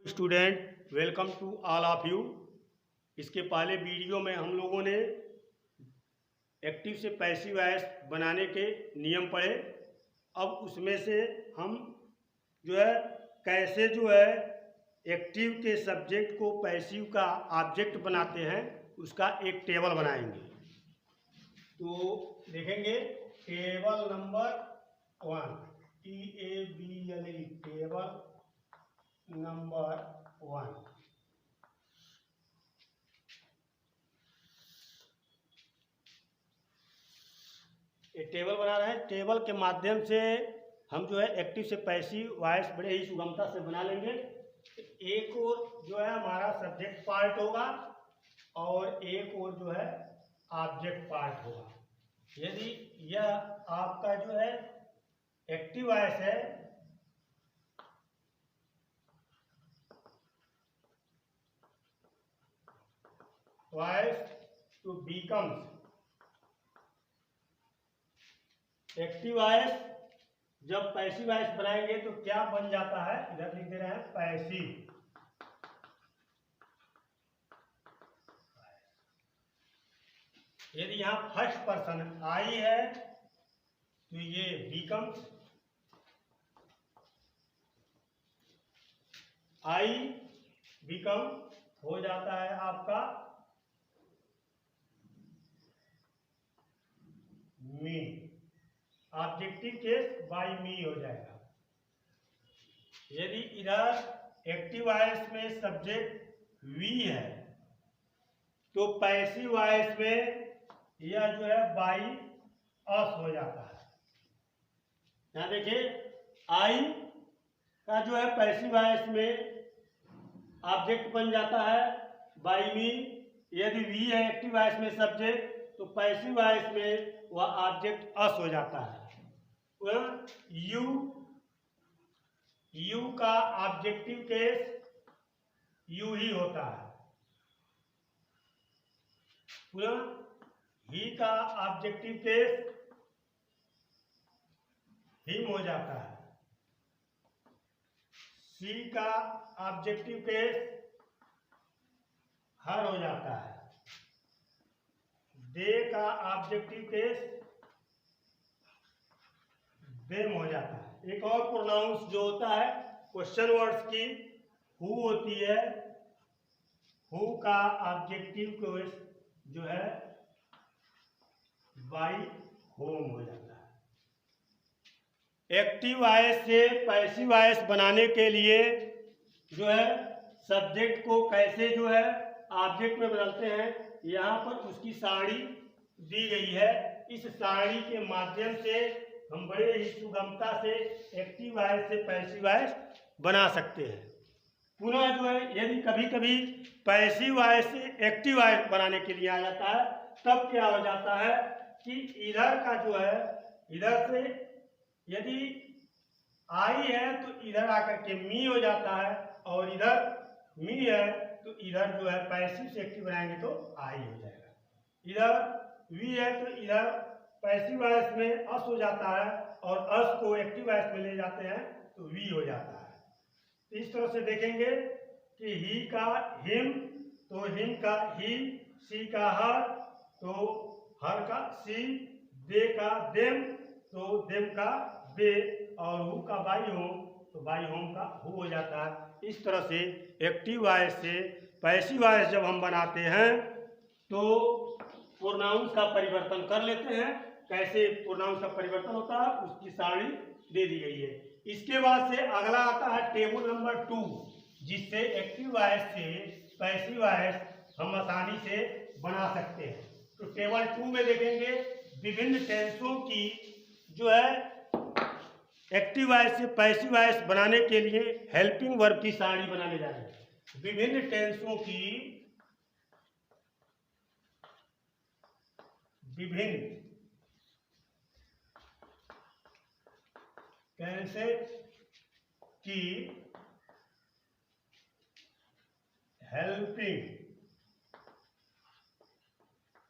Student, welcome to all of you. इसके पहले video में हम लोगों ने एक्टिव से पैसिव वॉइस बनाने के नियम पढ़े। अब उसमें से हम जो है कैसे एक्टिव के सब्जेक्ट को पैसिव का ऑब्जेक्ट बनाते हैं उसका एक टेबल बनाएंगे। तो देखेंगे table number 1, TABLE, table number 1। ये टेबल बना रहे हैं। टेबल के माध्यम से हम एक्टिव से पैसिव वॉइस बड़े ही सुगमता से बना लेंगे। एक और हमारा सब्जेक्ट पार्ट होगा और एक और ऑब्जेक्ट पार्ट होगा। यदि यह आपका एक्टिव वॉइस है voice to becomes active voice. जब पैसिव वॉइस बनाएंगे तो क्या बन जाता है, इधर लिख दे रहे हैं पैसिव। यदि यहां फर्स्ट पर्सन आई है तो ये बिकम्स आई, बिकम हो जाता है आपका मी। ऑब्जेक्टिव केस बाय मी हो जाएगा। यदि इधर एक्टिव वॉइस में सब्जेक्ट वी है तो पैसिव वॉइस में यह बाय अस हो जाता है। यहां देखिए आई का पैसिव वॉइस में ऑब्जेक्ट बन जाता है बाय मी। यदि वी है एक्टिव वॉइस में सब्जेक्ट तो पैसिव वॉइस में वह ऑब्जेक्ट अस हो जाता है। यू का ऑब्जेक्टिव केस यू ही होता है। ही का ऑब्जेक्टिव केस हिम हो जाता है। सी का ऑब्जेक्टिव केस हर हो जाता है। दे का ऑब्जेक्टिव केस देम हो जाता है। एक और प्रोनाउंस जो होता है क्वेश्चन वर्ड्स की हु होती है। हु का ऑब्जेक्टिव केस बाय होम हो जाता है। एक्टिव वॉइस से पैसिव वॉइस बनाने के लिए सब्जेक्ट को कैसे ऑब्जेक्ट में बदलते हैं, यहाँ पर उसकी सारणी दी गई है। इस सारणी के माध्यम से हम बड़े ही सुगमता से एक्टिव वॉइस से पैसिव वॉइस बना सकते हैं। पुनः यदि कभी कभी पैसिव वॉइस से एक्टिव वॉइस बनाने के लिए आ जाता है तब क्या हो जाता है कि इधर का इधर से यदि आई है तो इधर आकर के मी हो जाता है और इधर मी है तो इधर पैसिव से एक्टिव बनाएंगे तो आई हो जाएगा। इधर वी है तो इधर पैसिव वॉइस में अस हो जाता है और अस को एक्टिव वॉइस में ले जाते हैं तो वी हो जाता है। इस तरह से देखेंगे कि ही का हिम तो हिम का ही, सी का हर तो हर का सी, दे का देम तो देम का दे और हु का बाई होम तो बाई होम का हु हो जाता है। इस तरह से एक्टिव वॉइस से पैसिव वॉइस जब हम बनाते हैं तो प्रोनाउंस का परिवर्तन कर लेते हैं। कैसे प्रोनाउंस का परिवर्तन होता है उसकी सारणी दे दी गई है। इसके बाद से अगला आता है टेबल नंबर 2, जिससे एक्टिव वॉइस से पैसिव वॉइस हम आसानी से बना सकते हैं। तो टेबल 2 में देखेंगे विभिन्न टेंसों की एक्टिव वॉइस से पैसिव वॉइस बनाने के लिए हेल्पिंग वर्ब की सारणी बनाने जा रहे हैं। विभिन्न टेंसों की विभिन्न टेंसेस की हेल्पिंग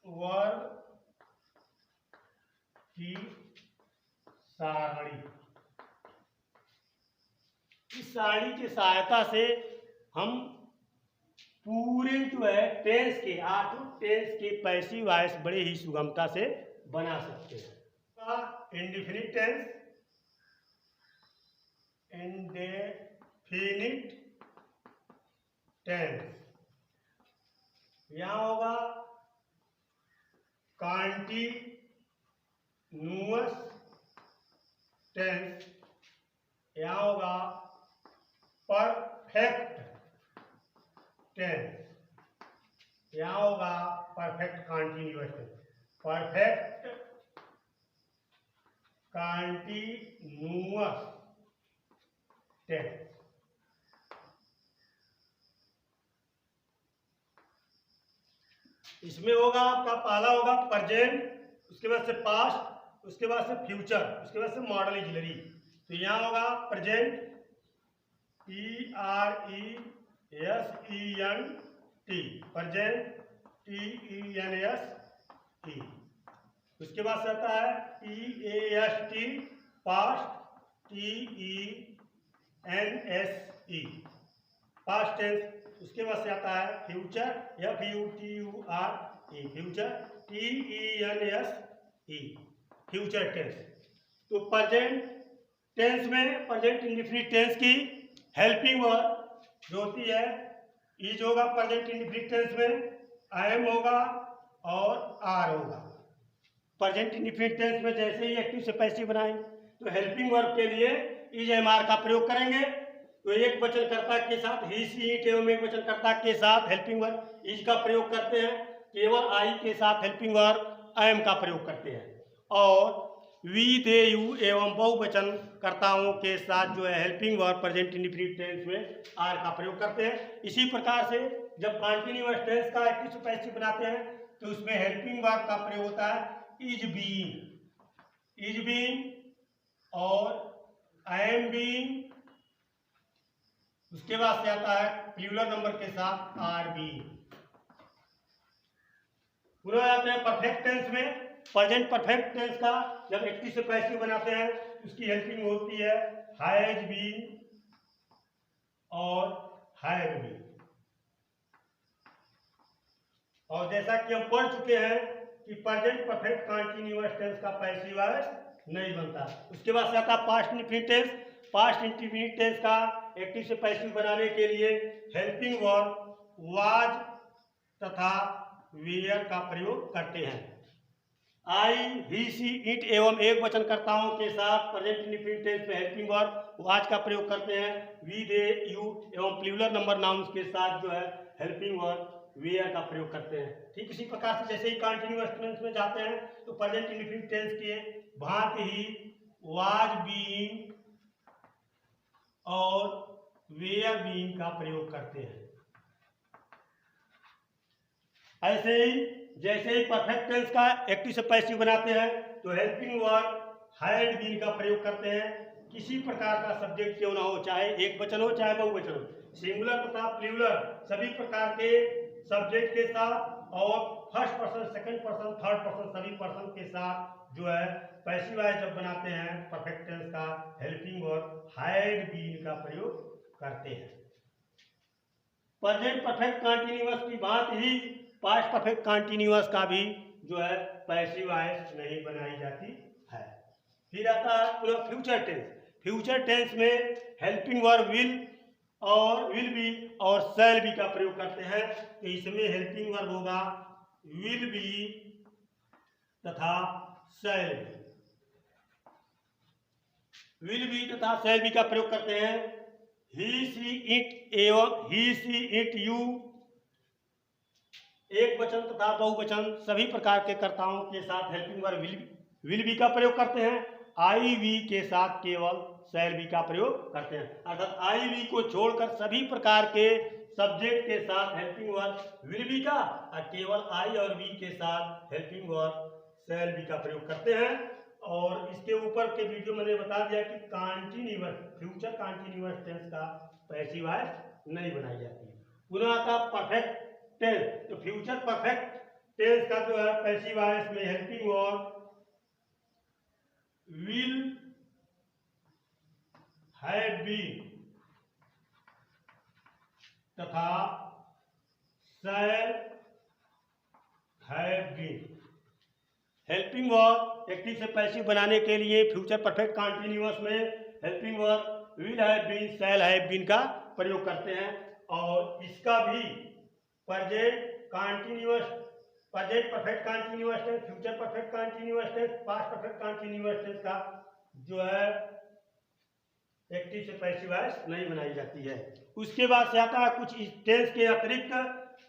वर्ब की सारणी। इस सारणी की सहायता से हम पूरे जो है टेंस के 8 टेंस के पैसिव वॉइस बड़े ही सुगमता से बना सकते हैं। इंडेफिनिट टेंस, इंडेफिनिट टेंस, यहां होगा कॉन्टिन्यूअस टेंस, यहां होगा परफेक्ट टेंस, यहां होगा perfect continuous tense, perfect continuous tense. इसमें होगा आपका पहला होगा प्रेजेंट, उसके बाद से पास्ट, उसके बाद से फ्यूचर, उसके बाद से मॉडल ऑक्सिलरी। तो यहाँ होगा प्रेजेंट, PRESENT, प्रेजेंट, TENSE। उसके बाद से आता है PAST, past, TENSE, past tense. उसके बाद से आता है future, FUTURE, future, TENSE, future tense. तो प्रेजेंट टेंस में प्रेजेंट इंडेफिनिट टेंस की हेल्पिंग वर्ब जो होती है इज होगा प्रेजेंट इंडेफिनिट टेंस में, am होगा और आर होगा। प्रेजेंट इंडेफिनिट टेंस में जैसे ही एक्टिव से पैसिव बनाएंगे तो हेल्पिंग वर्ब के लिए इज एम आर का प्रयोग करेंगे। तो एक वचनकर्ता के साथ ही सी इट एवं एक वचनकर्ता के साथ हेल्पिंग वर्ब इज का प्रयोग करते हैं। केवल आई के साथ हेल्पिंग वर्ब एम का प्रयोग करते हैं। और वी दे यू एवं बहुवचनकर्ताओं के साथ जो है helping verb present indefinite tense में आर का प्रयोग करते हैं। इसी प्रकार से जब कॉन्टिन्यूअस टेंस का एक्टिव से पैसिव बनाते हैं तो उसमें हेल्पिंग वर्ब का प्रयोग होता है इज बीइंग और आई एम बीइंग। उसके बाद से आता है प्लूरल नंबर के साथ आर बीइंग। पूरा आते हैं परफेक्ट टेंस में। प्रेजेंट परफेक्ट टेंस का जब एक्टिव से पैसिव बनाते हैं उसकी हेल्पिंग होती है हैज बीन और हैव बीन। और जैसा कि हम पढ़ चुके हैं कि प्रेजेंट परफेक्ट कंटीन्यूअस टेंस का पैसिव वॉइस नहीं बनता। उसके बाद से आता past indefinite tense. Past indefinite tense का एक्टिव से पैसिव बनाने के लिए हेल्पिंग वर्ब वाज तथा वेयर का प्रयोग करते हैं। आई, ही, सी, इट एवं एक वचनकर्ताओं के साथ प्रेजेंट इंडेफिनिट टेंस में हेल्पिंग वर्ब वाज का प्रयोग करते हैं। वी, दे, यू एवं प्लूरल नंबर नाउन्स के साथ जो है हेल्पिंग वर्ब वेयर का प्रयोग करते हैं। ठीक इसी प्रकार से जैसे ही कंटीन्यूअस टेंस में जाते हैं तो प्रेजेंट इंडेफिनिट टेंस के भांति ही वाज बीइंग और वेयर बीइंग का प्रयोग करते हैं। ऐसे ही जैसे ही परफेक्ट टेंस का एक्टिव से पैसिव बनाते हैं तो हेल्पिंग वर्ब हैड बीन का प्रयोग करते हैं। किसी प्रकार का सब्जेक्ट क्यों ना हो, चाहे एक वचन हो चाहे बहुवचन हो, सिंगुलर तथा प्लूरल सभी प्रकार के सब्जेक्ट के साथ और first person, second person, third person सभी पर्सन के साथ जो है पैसिव वॉइस जब बनाते हैं परफेक्ट टेंस का हेल्पिंग वर्ब हैड बीन का प्रयोग करते हैं। प्रेजेंट परफेक्ट कंटीन्यूअस की बात ही पास्ट परफेक्ट कंटीन्यूअस का भी जो है पैसिव वॉइस नहीं बनाई जाती है। फिर आता है पूरा फ्यूचर टेंस। फ्यूचर टेंस में हेल्पिंग वर्ब विल और विल बी और शैल बी का प्रयोग करते हैं। तो इसमें हेल्पिंग वर्ब होगा विल बी तथा शैल बी। विल बी तथा शैल बी का प्रयोग करते हैं। ही, सी, इट एवं ही, सी, इट, यू एक वचन तथा बहुवचन सभी प्रकार के कर्ताओं के साथ हेल्पिंग वर्ब विल बी का प्रयोग करते हैं। आई, वी के साथ केवल शैल बी का प्रयोग करते हैं। अर्थात आई, वी को छोड़कर सभी प्रकार के सब्जेक्ट के साथ हेल्पिंग वर्ब विल बी का और केवल आई और वी के साथ हेल्पिंग वर्ब शैल बी का प्रयोग करते हैं। और इसके ऊपर के वीडियो मैंने बता दिया कि कंटीन्यूअस फ्यूचर कंटीन्यूअस टेंस का पैसिव वॉइस नहीं बनाई जाती। पुनः आता परफेक्ट टेंस। तो फ्यूचर परफेक्ट टेंस का जो है पैसिव वॉइस में helping verb will have been तथा shall have been। Helping verb active से पैसिव बनाने के लिए फ्यूचर परफेक्ट कंटीन्यूअस में helping verb will have been, shall have been का प्रयोग करते हैं। और इसका भी present continuous, present perfect continuous tense, future perfect continuous tense, past perfect continuous tense का जो है एक्टिव से पैसिव वॉइस नहीं बनाई जाती है। उसके बाद से आता है कुछ इस टेंस के अतिरिक्त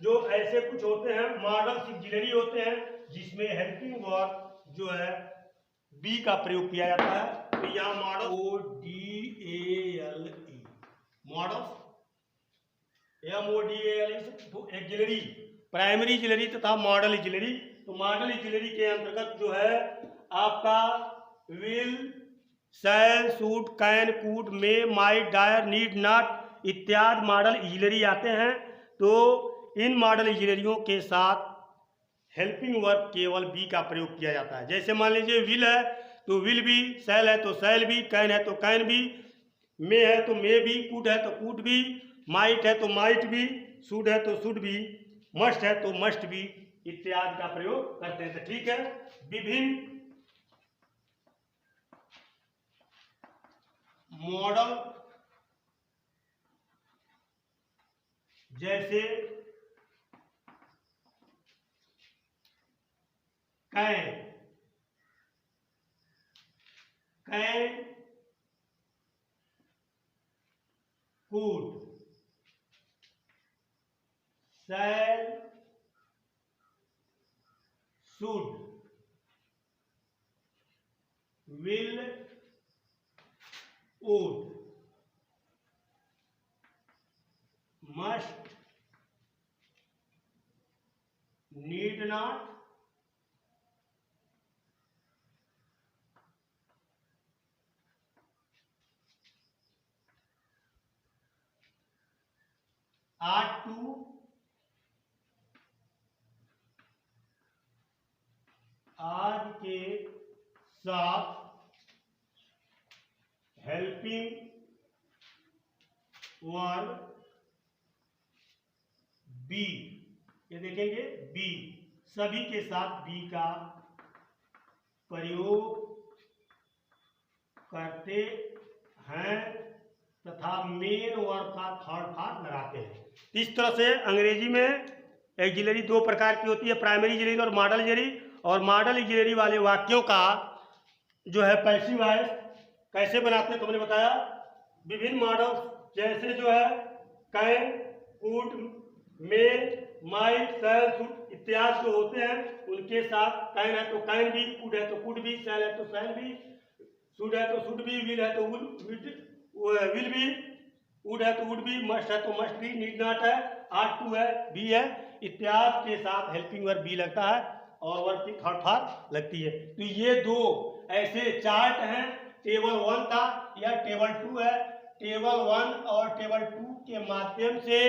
जो ऐसे कुछ होते हैं मॉडल ऑक्सिलरी होते हैं जिसमें हेल्पिंग वर्ब जो है बी का प्रयोग किया जाता है। तो यहाँ मॉडल ODALE, मॉडल्स MODALE तो एक्सिलरी, प्राइमरी एक्सिलरी तथा मॉडल एक्सिलरी। तो मॉडल एक्सिलरी के अंतर्गत जो है आपका will, shall, should, can, could, may, might, dare, need, not इत्यादि मॉडल एक्सिलरी आते हैं। तो इन मॉडल एक्सिलरियों के साथ हेल्पिंग वर्ब केवल बी का प्रयोग किया जाता है। जैसे मान लीजिए विल है तो विल भी, शैल है तो शैल भी, कैन है तो कैन भी, मे है तो मे भी, कुड है तो कुड भी, माइट है तो माइट भी, शुड है तो शुड भी, मस्ट है तो मस्ट भी इत्यादि का प्रयोग करते हैं। तो ठीक है, विभिन्न मॉडल जैसे can, can, could, shall, should, will, would, must, need not, ought to, आज के साथ हेल्पिंग वर्ब बी, ये देखेंगे बी, सभी के साथ बी का प्रयोग करते हैं तथा मेन वर्ब का थर्ड पार्ट लगाते हैं। इस तरह से अंग्रेजी में एक्सिलरी दो प्रकार की होती है, प्राइमरी एक्सिलरी और मॉडल एक्सिलरी। और मॉडल एक्सिलरी वाले वाक्यों का जो है पैसिव वॉइस कैसे बनाते हैं तो मैंने बताया विभिन्न मॉडल्स जैसे जो है can, could, may, might, shall, should इत्यादि जो होते हैं उनके साथ कैन है तो कैन भी, कुड है तो कुड भी, शैल है तो शैल भी, शुड है तो शुड भी, विल है तो विल भी, वुड है तो वुड भी, मस्ट है तो मस्ट भी, नीड नॉट है, आट टू है, बी है इत्यादि के साथ हेल्पिंग वर्ब बी लगता है और वर्ब की थर्ड फॉर्म लगती है। तो ये दो ऐसे चार्ट हैं, टेबल 1 था या टेबल 2 है। टेबल 1 और टेबल 2 के माध्यम से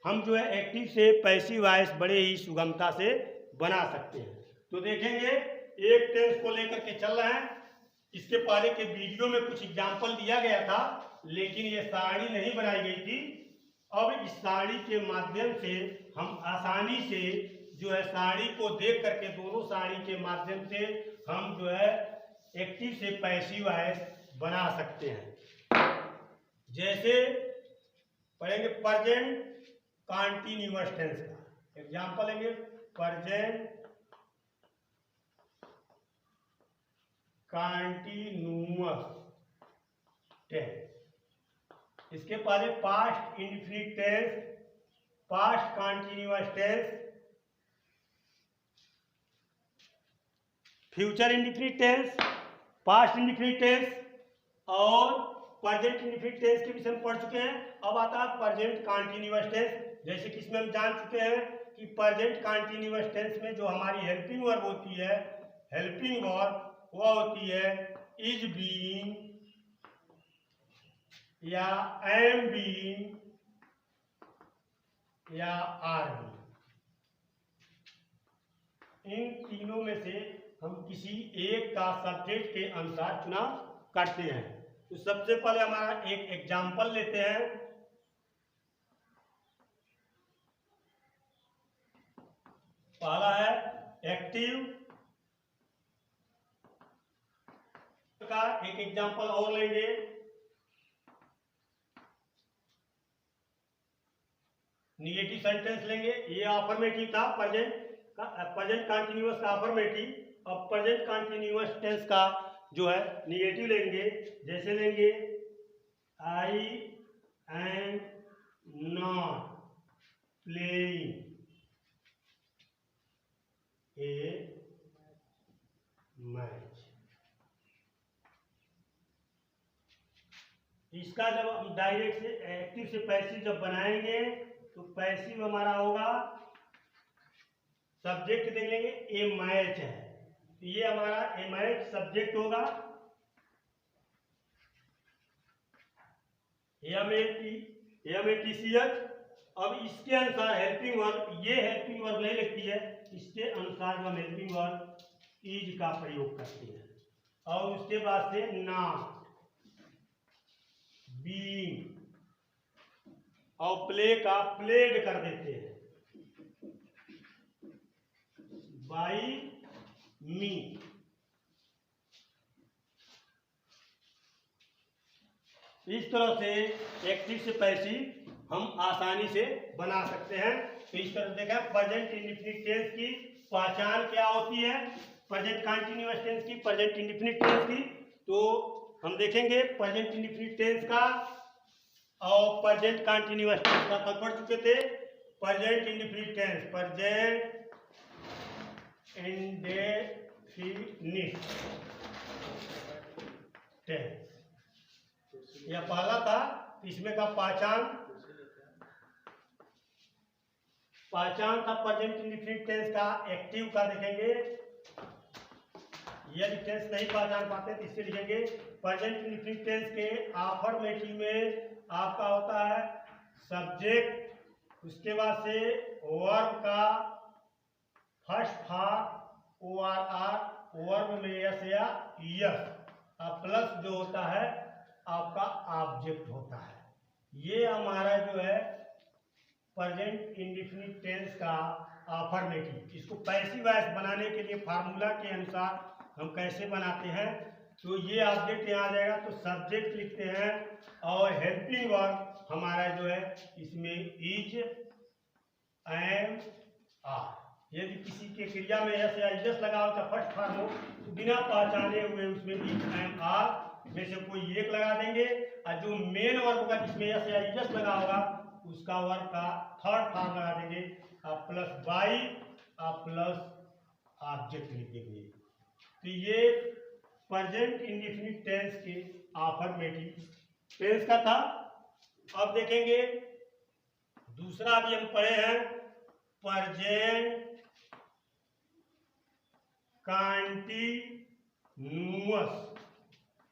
हम जो है एक्टिव से पैसिव वॉइस बड़े ही सुगमता से बना सकते हैं। तो देखेंगे एक टेंस को लेकर के चल रहे हैं। इसके पहले के वीडियो में कुछ एग्जाम्पल दिया गया था लेकिन ये सारणी नहीं बनाई गई थी। अब इस सारणी के माध्यम से हम आसानी से जो है सारणी को देख करके दोनों सारणी के माध्यम से हम जो है एक्टिव से पैसिव वॉइस बना सकते हैं। जैसे पढ़ेंगे प्रेजेंट कंटीन्यूअस टेंस का एग्जाम्पल लेंगे, प्रेजेंट कंटीन्यूअस टेंस। इसके पहले past indefinite tense, past continuous tense, future indefinite tense, past indefinite tense और प्रेजेंट इंडेफिनिट टेंस के विषय में पढ़ चुके हैं। अब आता है प्रेजेंट कंटीन्यूअस टेंस। जैसे कि इसमें हम जान चुके हैं कि प्रेजेंट कंटीन्यूअस टेंस में जो हमारी हेल्पिंग वर्ब होती है, हेल्पिंग वर्ब वह होती है इज बीइंग या एम बीइंग या आर बीइंग। इन तीनों में से हम किसी एक का सब्जेक्ट के अनुसार चुनाव करते हैं। तो सबसे पहले हमारा एक एग्जाम्पल लेते हैं। पहला है एक्टिव का एक एग्जांपल और लेंगे। निगेटिव सेंटेंस लेंगे। ये अफर्मेटिव था, प्रेजेंट कंटिन्यूअस का अफर्मेटिव। अब प्रेजेंट कंटिन्यूअस टेंस का जो है निगेटिव लेंगे। जैसे लेंगे I am not playing a match. इसका जब हम डायरेक्ट से एक्टिव से पैसिव जब बनाएंगे तो पैसिव हमारा होगा, सब्जेक्ट देख लेंगे ए मैच है, तो ये हमारा ए मैच सब्जेक्ट होगा। एमएटीसीएच। अब इसके अनुसार हेल्पिंग वर्ब, ये हेल्पिंग वर्ब नहीं लिखती है, इसके अनुसार हम हेल्पिंग वर्ब इज का प्रयोग करते हैं। और उसके बाद से नॉट, बीइंग और प्ले का प्लेड कर देते हैं बाय मी। इस तरह से एक्टिव से पैसिव हम आसानी से बना सकते हैं। तो इस तरह देखा प्रेजेंट इंडेफिनिट टेंस की पहचान क्या होती है, प्रेजेंट कंटीन्यूअस टेंस की, प्रेजेंट इंडेफिनिट टेंस की। तो हम देखेंगे प्रेजेंट इंडेफिनिट टेंस का और प्रेजेंट कंटीन्यूअस टेंस का कल पढ़ चुके थे। Present indefinite tense, present indefinite tense यह पहला था। इसमें का पहचान था प्रेजेंट इंडेफिनिट टेंस का, एक्टिव का देखेंगे। यदि टेंस नहीं पहचान पाते तो इससे लिखेंगे प्रेजेंट इंडेफिनिट टेंस के अफर्मेटिव में आपका होता है सब्जेक्ट, उसके बाद से वर्ब का फर्स्ट फॉर्म ORR, वर्ब में यस या यस, और प्लस जो होता है आपका ऑब्जेक्ट होता है। ये हमारा जो है प्रेजेंट इंडेफिनिट टेंस का अफर्मेटिव। इसको पैसिव वॉइस बनाने के लिए फार्मूला के अनुसार हम कैसे बनाते हैं, तो ये ऑब्जेक्ट यहाँ आ जाएगा तो सब्जेक्ट लिखते हैं और हेल्पिंग वर्ब हमारा जो है इसमें इज, एम, आर। यदि किसी के क्रिया में यस या यस लगा हो चाहे फर्स्ट फॉर्म हो तो बिना पहचाने हुए उसमें इज, एम, आर में से कोई एक लगा देंगे, और जो मेन वर्ब होगा जिसमें यस या यस लगा होगा उसका वर्ब का थर्ड फॉर्म लगा देंगे, प्लस बाई प्लस ऑब्जेक्ट लिख देंगे। तो ये प्रेजेंट इंडेफिनिट टेंस के अफर्मेटिव टेंस का था। अब देखेंगे दूसरा भी हम पढ़े हैं प्रेजेंट कंटीन्यूअस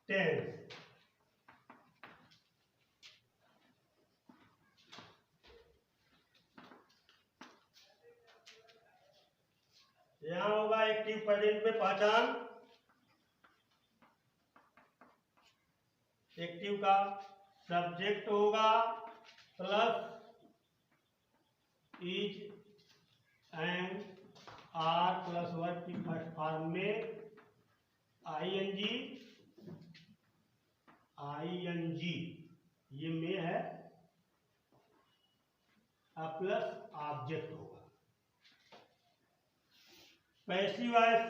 टेंस। यहां होगा एक्टिव प्रेजेंट में पहचान, एक्टिव का सब्जेक्ट होगा plus is, am, are plus verb की फर्स्ट फॉर्म में आईएनजी, ये में है, प्लस ऑब्जेक्ट होगा। पैसिव वॉइस,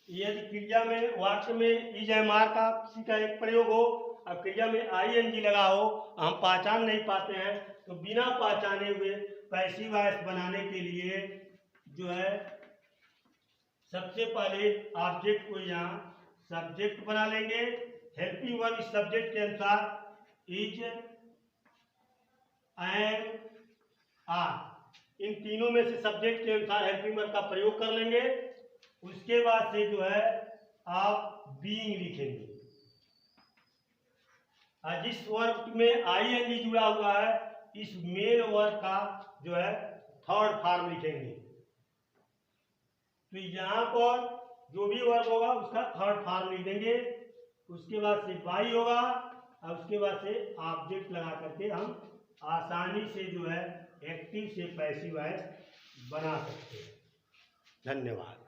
यदि क्रिया में वाक्य में इज, एम, आर का किसी का एक प्रयोग हो, अब क्रिया में आईएनजी लगा हो, हम पहचान नहीं पाते हैं, तो बिना पहचाने हुए पैसिव वॉइस बनाने के लिए जो है सबसे पहले ऑब्जेक्ट को यहाँ सब्जेक्ट बना लेंगे। हेल्पिंग वर्ब इस सब्जेक्ट के अनुसार इज, एम, आर, इन तीनों में से सब्जेक्ट के अनुसार हेल्पिंग वर्ब का प्रयोग कर लेंगे। उसके बाद से जो है आप बीइंग लिखेंगे, और जिस वर्ब में आईएनजी जुड़ा हुआ है इस मेन वर्ब का जो है थर्ड फॉर्म लिखेंगे। तो यहाँ पर जो भी वर्ब होगा उसका थर्ड फॉर्म लिख देंगे। उसके बाद से बाई होगा और उसके बाद से ऑब्जेक्ट लगा करके हम आसानी से जो है एक्टिव से पैसिव वॉइस बना सकते हैं। धन्यवाद।